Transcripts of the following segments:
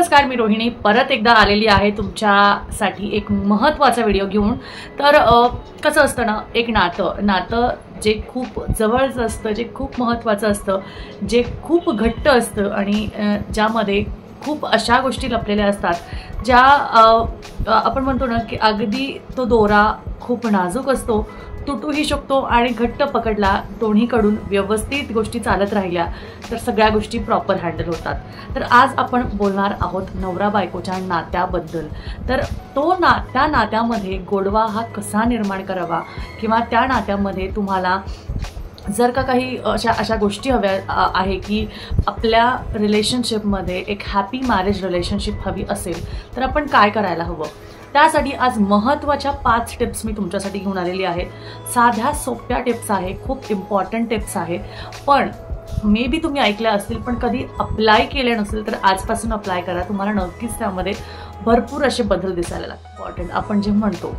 नमस्कार, मी रोहिणी परत एकदा आलेली आहे तुमच्यासाठी एक महत्त्वाचा व्हिडिओ घेऊन। तर कसं असतं ना, एक नातं जे खूप जवळचं असतं, जे खूप महत्त्वाचं असतं, जे खूप घट्ट असतं आणि ज्यामध्ये खूप अशा गोष्टी लपलेल्या असतात ज्या आपण म्हणतो ना की अगदी तो दोरा खूप नाजूक असतो, तुटूही शकतो आणि घट्ट पकडला दोन्हीकडून व्यवस्थित गोष्टी चालत राहिल्या तर सगळ्या गोष्टी प्रॉपर हँडल होतात। तर आज आपण बोलणार आहोत नवरा बायकोच्या नात्याबद्दल। तर त्या नात्यामध्ये गोडवा हा कसा निर्माण करावा किंवा त्या नात्यामध्ये तुम्हाला जर का काही अशा गोष्टी हव्या आहे की आपल्या रिलेशनशिपमध्ये एक हॅपी मॅरेज रिलेशनशिप हवी असेल तर आपण काय करायला हवं, त्यासाठी आज महत्त्वाच्या 5 टिप्स मी तुमच्यासाठी घेऊन आलेली आहे। साध्या सोप्या टिप्स आहे, खूप इम्पॉर्टंट टिप्स आहे, पण मे बी तुम्ही ऐकल्या असतील पण कधी अप्लाय केले नसेल तर आजपासून अप्लाय करा, तुम्हाला नक्कीच त्यामध्ये भरपूर असे बदल दिसायला लागतात। इम्पॉर्टंट आपण जे म्हणतो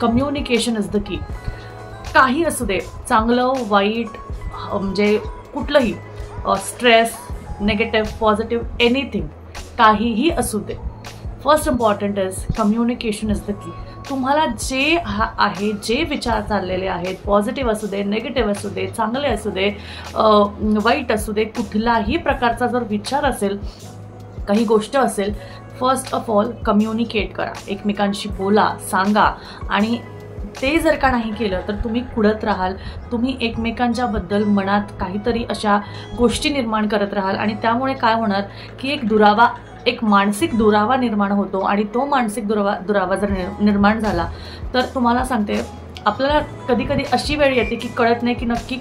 कम्युनिकेशन इज द की। काही असू दे, चांगलं वाईट म्हणजे कुठलंही स्ट्रेस, नेगेटिव्ह, पॉझिटिव्ह, एनिथिंग काहीही असू दे, first important is communication is the key. तुम्हाला जे आहे, जे विचार चाललेले आहेत, पॉझिटिव्ह असू दे, नेगेटिव्ह असू दे, चांगले असू दे, वाईट असू दे, कुठलाही प्रकारचा जर विचार असेल, काही गोष्ट असेल, फर्स्ट ऑफ ऑल कम्युनिकेट करा, एकमेकांशी बोला, सांगा। आणि ते जर का नाही केलं तर तुम्ही कुडत राहाल, तुम्ही एकमेकांच्या बद्दल मनात काहीतरी अशा गोष्टी निर्माण करत राहाल आणि त्यामुळे काय होणार की एक मानसिक दुरावा निर्माण होतो आणि तो मानसिक दुरावा जर निर्माण झाला तर तुम्हाला सांगते आपल्याला कधी कधी अशी वेळ येते की कळत नाही की नक्की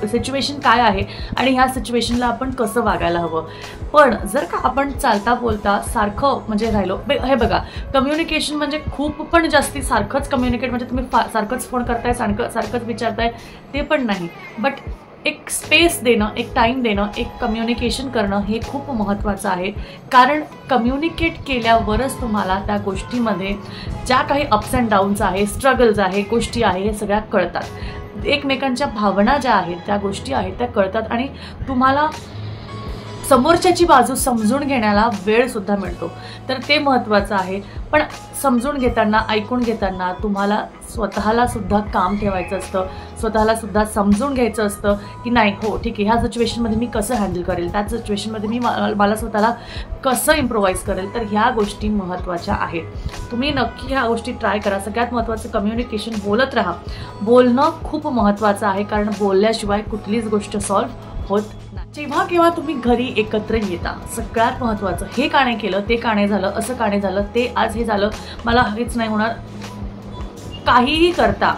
सिच्युएशन काय आहे आणि ह्या सिच्युएशनला आपण कसं वागायला हवं। पण जर का आपण चालता बोलता सारखं म्हणजे राहिलो, हे बघा कम्युनिकेशन म्हणजे खूप पण जास्ती सारखंच कम्युनिकेट म्हणजे तुम्ही सारखंच फोन करताय, सारखंच विचारताय ते पण नाही, बट एक स्पेस देणं, एक टाईम देणं, एक कम्युनिकेशन करणं हे खूप महत्त्वाचं आहे। कारण कम्युनिकेट केल्यावरच तुम्हाला त्या गोष्टीमध्ये ज्या काही अप्स अँड डाऊन्स आहे, स्ट्रगल्स आहे, गोष्टी आहे, हे सगळ्या कळतात। एकमेकांच्या भावना ज्या आहेत, त्या गोष्टी आहेत, त्या कळतात आणि तुम्हाला समोरच्याची बाजू समजून घेण्याला वेळ सुद्धा मिळतो, तर ते महत्त्वाचं आहे। पण समजून घेताना, ऐकून घेताना तुम्हाला स्वतःला सुद्धा काम ठेवायचं असतं, स्वतःला सुद्धा समजून घ्यायचं असतं की नाही, हो ठीक आहे, ह्या सिच्युएशनमध्ये मी कसं हँडल करेल, त्या सिच्युएशनमध्ये मी मला स्वतःला कसं इम्प्रोवाइज करेल, तर ह्या गोष्टी महत्त्वाच्या आहेत। तुम्ही नक्की ह्या गोष्टी ट्राय करा। सगळ्यात महत्त्वाचं कम्युनिकेशन, बोलत राहा, बोलणं खूप महत्त्वाचं आहे कारण बोलल्याशिवाय कुठलीच गोष्ट सॉल्व्ह होत नाही। जेव्हा केव्हा तुम्ही घरी एकत्र येता, सगळ्यात महत्त्वाचं हे का नाही केलं, ते का नाही झालं, असं का नाही झालं, ते आज हे झालं, मला हेच नाही होणार, काहीही करता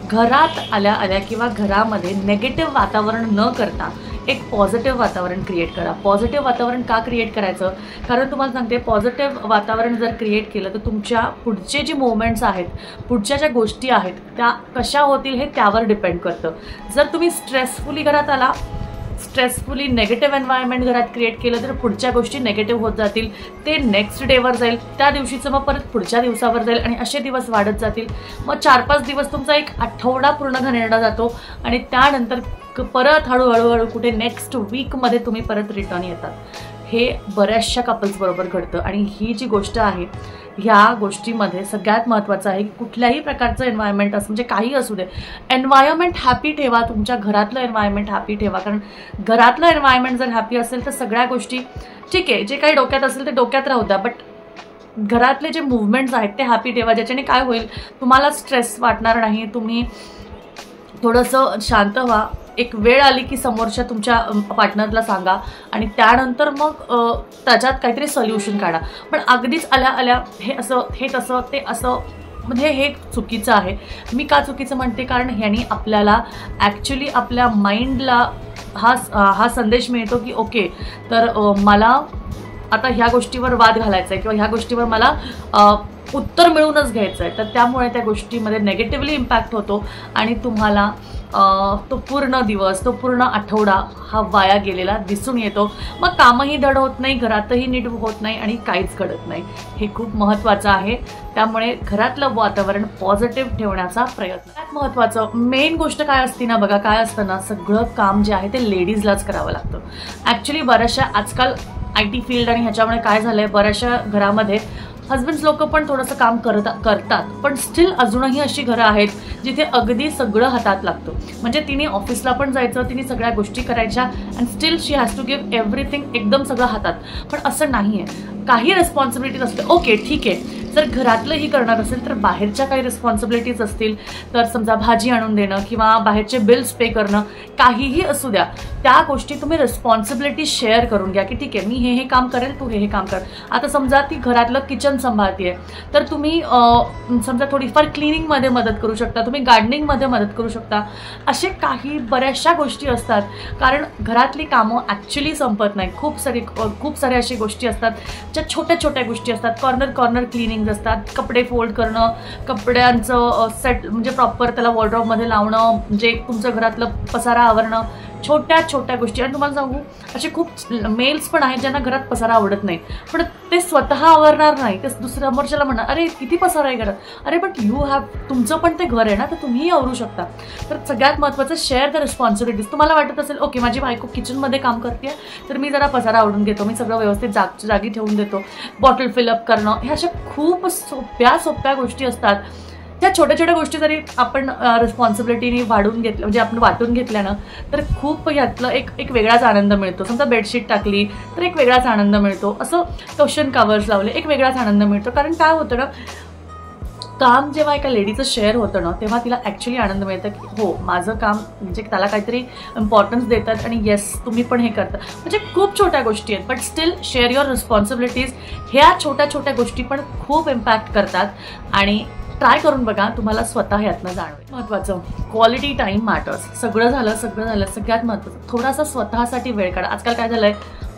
घरात आल्या किंवा घरामध्ये नेगेटिव्ह वातावरण न करता एक पॉझिटिव्ह वातावरण क्रिएट करा। पॉझिटिव्ह वातावरण का क्रिएट करायचं, कारण तुम्हाला सांगते पॉझिटिव्ह वातावरण जर क्रिएट केलं तर तुमच्या पुढचे जे मोमेंट्स आहेत, पुढच्या ज्या गोष्टी आहेत त्या कशा होतील हे त्यावर डिपेंड करतं। जर तुम्ही स्ट्रेसफुली घरात आला, स्ट्रेसफुली नेगेटिव्ह एन्व्हायरमेंट घरात क्रिएट केलं तर पुढच्या गोष्टी नेगेटिव्ह होत जातील, ते नेक्स्ट डेवर जाईल, त्या दिवशीचं मग परत पुढच्या दिवसावर जाईल आणि असे दिवस वाढत जातील। मग 4-5 दिवस तुमचा एक आठवडा पूर्ण घाणेरडा जातो आणि त्यानंतर परत हळूहळू कुठे नेक्स्ट वीकमध्ये तुम्ही परत रिटर्न येतात। हे बऱ्याचशा कपल्स बरोबर घडतं आणि ही जी गोष्ट आहे, ह्या गोष्टीमध्ये सगळ्यात महत्त्वाचं आहे की कुठल्याही प्रकारचं एन्व्हायरमेंट असं म्हणजे काही असू दे, एन्व्हायरमेंट हॅपी ठेवा, तुमच्या घरातलं एन्व्हायरमेंट हॅपी ठेवा। कारण घरातलं एन्व्हायरमेंट जर हॅपी असेल तर सगळ्या गोष्टी ठीक आहे, जे काही डोक्यात असेल ते डोक्यात राहू द्या, बट घरातले जे मूव्हमेंट्स आहेत ते हॅपी ठेवा, ज्याच्याने काय होईल तुम्हाला स्ट्रेस वाटणार नाही, तुम्ही थोडंसं शांत व्हा, एक वेळ आली की समोरच्या तुमच्या पार्टनरला सांगा आणि त्यानंतर मग त्याच्यात काहीतरी सोल्युशन काढा। पण अगदीच आल्या हे असं, हे तसं, ते असं, म्हणजे हे चुकीचं आहे। मी का चुकीचं म्हणते, कारण ह्यानी आपल्याला ॲक्च्युली आपल्या माइंडला हा संदेश मिळतो की ओके, तर मला आता ह्या गोष्टीवर वाद घालायचा आहे किंवा ह्या गोष्टीवर मला उत्तर मिळूनच घ्यायचं आहे, तर त्यामुळे त्या गोष्टीमध्ये नेगेटिव्हली इम्पॅक्ट होतो आणि तुम्हाला तो पूर्ण दिवस, तो पूर्ण आठवडा हा वाया गेलेला दिसून येतो। मग कामही धड होत नाही, घरातही नीट होत नाही आणि काहीच घडत नाही। हे खूप महत्त्वाचं आहे, त्यामुळे घरातलं वातावरण पॉझिटिव्ह ठेवण्याचा प्रयत्न। त्यात महत्त्वाचं मेन गोष्ट काय असते ना, बघा काय असतं ना, सगळं काम जे आहे ते लेडीजलाच करावं लागतं। ॲक्च्युली बऱ्याचशा आजकाल IT फील्ड आणि ह्याच्यामुळे काय झालं आहे, बऱ्याचशा घरामध्ये हजबंड्स लोक पण थोडंसं काम करतात, पण स्टील अजूनही अशी घरं आहेत जिथे अगदी सगळं हातात लागतं. म्हणजे तिने ऑफिसला पण जायचं, तिने सगळ्या गोष्टी करायच्या and still she has to give everything एकदम सगळं हातात. पण असं नाही आहे, काही रिस्पॉन्सिबिलिटीज असते. ओके ठीक आहे, जर घरातलंही करणार असेल तर बाहेरच्या काही रिस्पॉन्सिबिलिटीज असतील, तर समजा भाजी आणून देणं किंवा बाहेरचे बिल्स पे करणं, काहीही असू द्या, त्या गोष्टी तुम्ही रिस्पॉन्सिबिलिटी शेअर करून घ्या की ठीक आहे, मी हे काम करेल, तू हे काम कर. आता समजा ती घरातलं किचन सांभाळते तर तुम्ही समजा थोडीफार क्लिनिंगमध्ये मदत करू शकता, तुम्ही गार्डनिंगमध्ये मदत करू शकता. असे काही बऱ्याचशा गोष्टी असतात, कारण घरातली कामं ॲक्च्युली संपत नाही. खूप सारे अशी गोष्टी असतात ज्या छोट्या छोट्या गोष्टी असतात. कॉर्नर क्लिनिंग असतात, कपडे फोल्ड करणं, कपड्यांचं सेट म्हणजे प्रॉपर त्याला वॉर्डरोबमध्ये लावणं, म्हणजे तुमचं घरातलं पसारा आवरणं, छोट्या छोट्या गोष्टी. आणि तुम्हाला सांगू, असे खूप मेल्स पण आहेत ज्यांना घरात पसारा आवडत नाही, पण ते स्वतः आवरणार नाही, ते दुसऱ्या समोरच्याला म्हणणार अरे किती पसारा आहे घरात. अरे बट यू हॅव, तुमचं पण ते घर आहे ना, तर तुम्हीही आवरू शकता. तर सगळ्यात महत्त्वाचं, शेअर द रिस्पॉन्सिबिलिटीज. तुम्हाला वाटत असेल ओके माझी बायको किचनमध्ये काम करते तर मी जरा पसारा आवडून घेतो, मी सगळं व्यवस्थित जागी ठेवून देतो, बॉटल फिलअप करणं, ह्या अशा खूप सोप्या गोष्टी असतात. त्या छोट्या छोट्या गोष्टी जरी आपण रिस्पॉन्सिबिलिटीनी वाढून घेतलं, म्हणजे आपण वाटून घेतल्या ना, तर खूप यातलं एक वेगळाच आनंद मिळतो. समजा बेडशीट टाकली तर एक वेगळाच आनंद मिळतो, असं क्वेश्चन कवर्स लावले एक वेगळाच आनंद मिळतो. कारण काय होतं ना, काम जेव्हा एका लेडीचं शेअर होतं ना, तेव्हा तिला ॲक्च्युली आनंद मिळतं की हो माझं काम म्हणजे त्याला काहीतरी इम्पॉर्टन्स देतात आणि येस तुम्ही पण हे करता. म्हणजे खूप छोट्या गोष्टी आहेत, but still share your responsibilities. ह्या छोट्या छोट्या गोष्टी पण खूप इम्पॅक्ट करतात आणि ट्राय करून बघा, तुम्हाला स्वतः यातनं जाणवेल. महत्त्वाचं, क्वालिटी टाईम मॅटर्स. सगळं झालं सगळ्यात महत्त्वाचं स्वतः स्वतःसाठी वेळ काढा. आजकाल काय झालंय,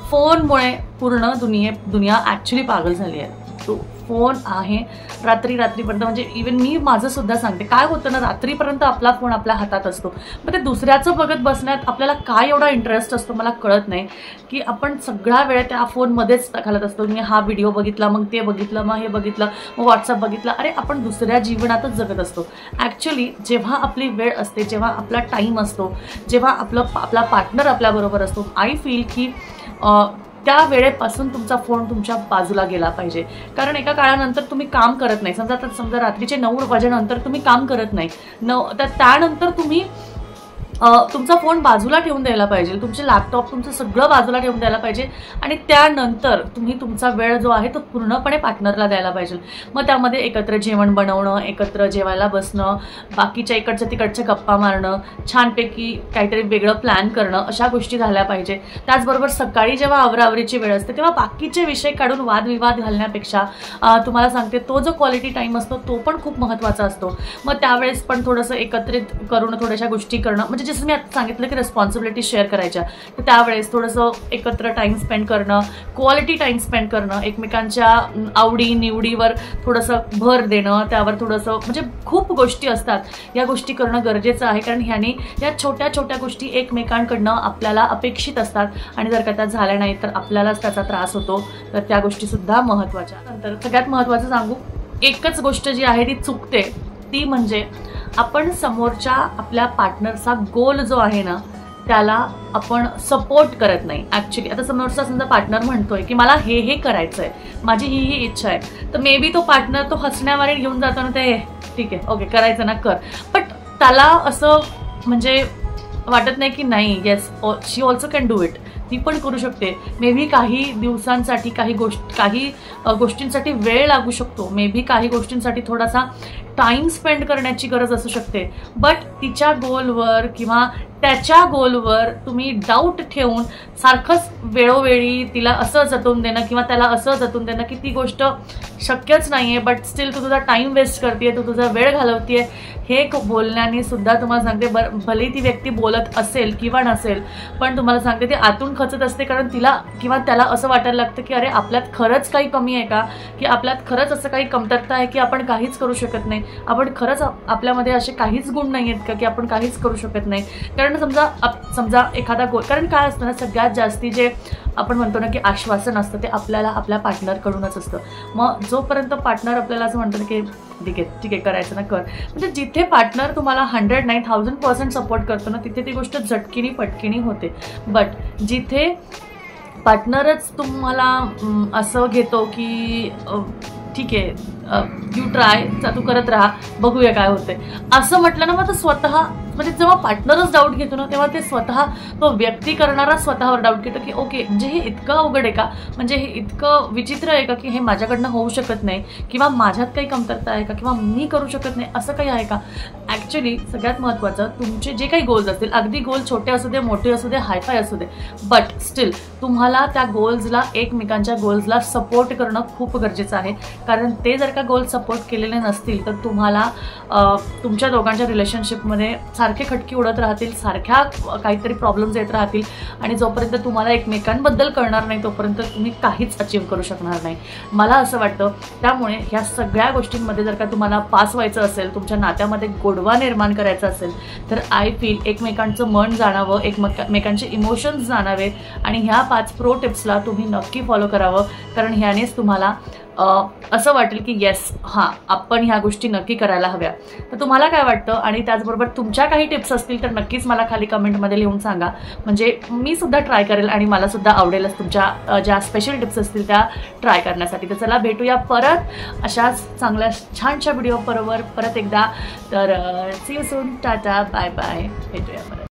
फोनमुळे पूर्ण दुनिया ॲक्च्युली पागल झाली आहे. तो फोन आहे रात्रीपर्यंत, म्हणजे इवन मी माझं सुद्धा सांगते, काय होतं ना, रात्रीपर्यंत आपला फोन आपल्या हातात असतो. मग ते दुसऱ्याचं बघत बसण्यात आपल्याला काय एवढा इंटरेस्ट असतो मला कळत नाही, की आपण सगळा वेळ त्या फोनमध्येच घालत असतो. मी हा व्हिडिओ बघितला, मग ते बघितलं, मग हे बघितलं, मग व्हॉट्सअप बघितला. अरे आपण दुसऱ्या जीवनातच जगत असतो. ॲक्च्युली जेव्हा आपली वेळ असते, जेव्हा आपला टाईम असतो, जेव्हा आपला पार्टनर आपल्याबरोबर असतो, आय फील की त्या वेळेपासून तुमचा फोन तुमच्या बाजूला गेला पाहिजे. कारण एका काळानंतर तुम्ही काम करत नाही, समजा रात्रीचे 9 वाजेनंतर तुम्ही काम करत नाही, तर त्यानंतर तुम्ही तुमचा फोन बाजूला ठेवून द्यायला पाहिजे, तुमचे लॅपटॉप तुमचं सगळं बाजूला ठेवून द्यायला पाहिजे आणि त्यानंतर तुम्ही तुमचा वेळ जो आहे तो पूर्णपणे पार्टनरला द्यायला पाहिजे. मग त्यामध्ये एकत्र जेवण बनवणं, एकत्र जेवायला बसणं, बाकीच्या इकडच्या तिकडच्या गप्पा मारणं, छानपैकी काहीतरी वेगळं प्लॅन करणं, अशा गोष्टी झाल्या पाहिजे. त्याचबरोबर सकाळी जेव्हा आवरावरीची वेळ असते तेव्हा बाकीचे विषय काढून वादविवाद घालण्यापेक्षा तुम्हाला सांगते तो जो क्वालिटी टाईम असतो तो पण खूप महत्त्वाचा असतो. मग त्यावेळेस पण थोडंसं एकत्रित करून थोड्याशा गोष्टी करणं, म्हणजे जसं मी आता सांगितलं की रिस्पॉन्सिबिलिटी शेअर करायच्या, तर त्यावेळेस थोडंसं एकत्र टाईम स्पेंड करणं, क्वालिटी टाईम स्पेंड करणं, एकमेकांच्या आवडी निवडीवर थोडंसं भर देणं, त्यावर थोडंसं, म्हणजे खूप गोष्टी असतात, या गोष्टी करणं गरजेचं आहे. कारण ह्याने या छोट्या छोट्या गोष्टी एकमेकांकडनं आपल्याला अपेक्षित असतात आणि जर का त्या झाल्या नाही तर आपल्यालाच त्याचा त्रास होतो. तर त्या गोष्टीसुद्धा महत्त्वाच्या. नंतर सगळ्यात महत्त्वाचं सांगू, एकच गोष्ट जी आहे ती चुकते, ती म्हणजे आपण समोरच्या आपल्या पार्टनरचा गोल जो आहे ना त्याला आपण सपोर्ट करत नाही. ॲक्च्युली आता समोरचा समजा पार्टनर म्हणतोय की मला हे करायचं आहे, माझी ही इच्छा आहे, तर मे बी तो पार्टनर तो हसण्यावारे घेऊन जातो ना, ते ठीक आहे ओके करायचं ना कर, बट त्याला असं म्हणजे वाटत नाही की नाही yes she also can do it, ती पण करू शकते. मे बी काही दिवसांसाठी काही गोष्टींसाठी वेळ लागू शकतो, मे बी काही गोष्टींसाठी थोडासा टाईम स्पेंड करण्याची गरज असू शकते, बट तिच्या गोलवर किंवा त्याच्या गोलवर तुम्ही डाऊट ठेवून सारखंच वेळोवेळी तिला असं जतवून देणं किंवा त्याला असं जतवून देणं की ती गोष्ट शक्यच नाही आहे, बट स्टील तू तुझा टाईम वेस्ट करतेय, तू तुझा वेळ घालवतेय, हे बोलण्याने सुद्धा तुम्हाला सांगते, भले ती व्यक्ती बोलत असेल किंवा नसेल, पण तुम्हाला सांगते ती आतून खचत असते. कारण तिला किंवा त्याला असं वाटायला लागतं की अरे आपल्यात खरंच काही कमी आहे का, की आपल्यात खरंच असं काही कमतरता आहे की आपण काहीच करू शकत नाही, आपण खरंच आपल्यामध्ये असे काहीच गुण नाही आहेत का की आपण काहीच करू शकत नाही. कारण समजा एखादा गोल, कारण काय असतं ना, सगळ्यात जास्ती जे आपण म्हणतो ना की आश्वासन असतं ते आपल्याला आपल्या पार्टनरकडूनच असतं. मग जोपर्यंत पार्टनर आपल्याला असं म्हणतं की ठीक आहे करायचं ना कर, म्हणजे जिथे पार्टनर तुम्हाला 100 नाही 1000% सपोर्ट करतो ना, तिथे ती गोष्ट झटकीनी पटकीनी होते. बट जिथे पार्टनरच तुम्हाला असं घेतो की ठीक आहे यू ट्राय, तू करत राहा, बघूया काय होते असं म्हटलं ना, मग तो स्वतः म्हणजे जेव्हा पार्टनरच डाऊट घेतो ना, तेव्हा ते स्वतः तो व्यक्ती करणारा स्वतःवर डाऊट घेतो की ओके म्हणजे हे इतकं अवघड आहे का, म्हणजे हे इतकं विचित्र आहे का की हे माझ्याकडनं होऊ शकत नाही, किंवा माझ्यात काही कमतरता आहे का, किंवा मी करू शकत नाही असं काही आहे का. ॲक्च्युली सगळ्यात महत्त्वाचं तुमचे जे काही गोल्स असतील, अगदी गोल छोटे असू दे, मोठे असू दे, हायफाय असू दे, बट स्टील तुम्हाला त्या गोल्सला, एकमेकांच्या गोल्सला सपोर्ट करणं खूप गरजेचं आहे. कारण ते जर का गोल सपोर्ट केलेले नसतील तर तुम्हाला तुमच्या दोघांच्या रिलेशनशिपमध्ये सारखे खटकी उडत राहतील, सारख्या काहीतरी प्रॉब्लेम्स येत राहतील, आणि जोपर्यंत तुम्हाला एकमेकांबद्दल कळणार नाही तोपर्यंत तुम्ही काहीच अचीव करू शकणार नाही, मला असं वाटतं. त्यामुळे ह्या सगळ्या गोष्टींमध्ये जर का तुम्हाला पास व्हायचं असेल, तुमच्या नात्यामध्ये गोडवा निर्माण करायचा असेल, तर आय फील एकमेकांचं मन जाणावं, एकमेकांचे इमोशन्स जाणावे, आणि ह्या 5 प्रो टिप्सला तुम्ही नक्की फॉलो करावं. कारण ह्यानेच तुम्हाला असं वाटेल की येस हां आपण ह्या गोष्टी नक्की करायला हव्या. तर तुम्हाला काय वाटतं, आणि त्याचबरोबर तुमच्या काही टिप्स असतील तर नक्कीच मला खाली कमेंटमध्ये लिहून सांगा, म्हणजे मी सुद्धा ट्राय करेल आणि मला सुद्धा आवडेलच तुमच्या ज्या स्पेशल टिप्स असतील त्या ट्राय करण्यासाठी. तर चला भेटूया परत अशाच चांगल्या छानशा व्हिडिओ बरोबर परत एकदा. तर see you soon, tata, bye bye, भेटूया परत.